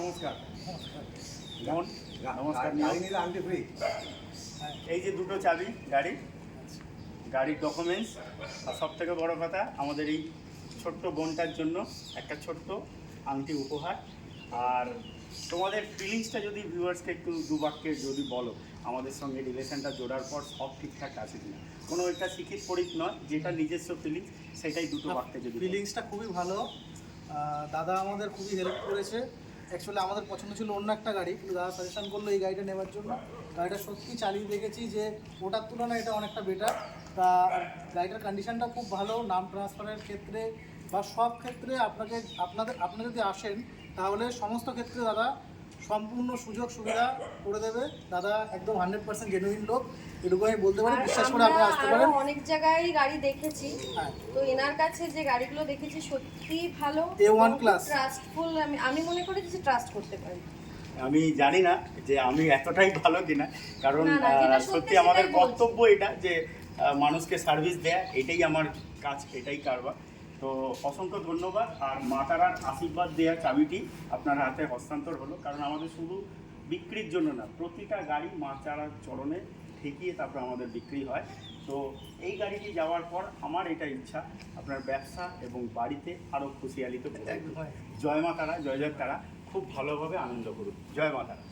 নমস্কার। কেমন? নমস্কার। গাড়ি নিলে আংটি ফ্রি। এই যে দুটো চাবি গাড়ির ডকুমেন্টস, আর সব থেকে বড় কথা আমাদের এই ছোট্ট বোনটার জন্য একটা ছোট্ট আংটি উপহার। আর তোমাদের ফিলিংসটা যদি ভিউয়ার্সকে একটু দু বাক্যে যদি বলো, আমাদের সঙ্গে রিলেশনটা জোড়ার পর সব ঠিকঠাক আছে কিনা, কোনো একটা শিখিত পরিত নয়, যেটা নিজস্ব ফিলিংস সেটাই দুটো বাক্যে যদি ফিলিংসটা খুবই ভালো। দাদা আমাদের খুবই হেল্প করেছে। অ্যাকচুয়ালি আমাদের পছন্দ ছিল অন্য একটা গাড়ি, কিন্তু দাদা সাজেশন করলো এই গাড়িটা নেওয়ার জন্য। গাড়িটা সত্যি চালিয়ে দেখেছি যে ওটার তুলনায় এটা অনেকটা বেটার। তা গাড়িটার কন্ডিশনটা খুব ভালো। নাম ট্রান্সফারের ক্ষেত্রে বা সব ক্ষেত্রে আপনি যদি আসেন তাহলে সমস্ত ক্ষেত্রে দাদা সম্পূর্ণ সুযোগ সুবিধা করে দেবে। দাদা একদম 100% জেনুইন লোক, এটুকু আমি বলতে পারি। বিশ্বাস করে আপনি আসতে পারেন। অনেক জায়গায় গাড়ি দেখেছি, হ্যাঁ, তো এনার কাছে যে গাড়িগুলো দেখেছি সত্যি ভালো, A1 class। ট্রাস্টফুল। আমি মনে করি যে ট্রাস্ট করতে পারি। আমি জানি না যে আমি এতটাই ভালো কিনা, কারণ না, যেটা সত্যি সত্যি আমাদের সেটাই বলছি। কর্তব্য এটা যে মানুষকে সার্ভিস দেয়া, এটাই আমার কাজ, এটাই কারবার। তো অসংখ্য ধন্যবাদ। আর মা তারার আশীর্বাদ দেওয়া চাবিটি আপনার হাতে হস্তান্তর হলো, কারণ আমাদের শুধু বিক্রির জন্য না, প্রতিটা গাড়ি মা তারার চরণে ঠেকিয়ে তারপর আমাদের বিক্রি হয়। তো এই গাড়িটি যাওয়ার পর আমার এটা ইচ্ছা আপনার ব্যবসা এবং বাড়িতে আরও খুশিয়ালিতে ভরে উঠুক। জয় মা তারা, জয় জয় তারা, খুব ভালোভাবে আনন্দ করুন। জয় মা তারা।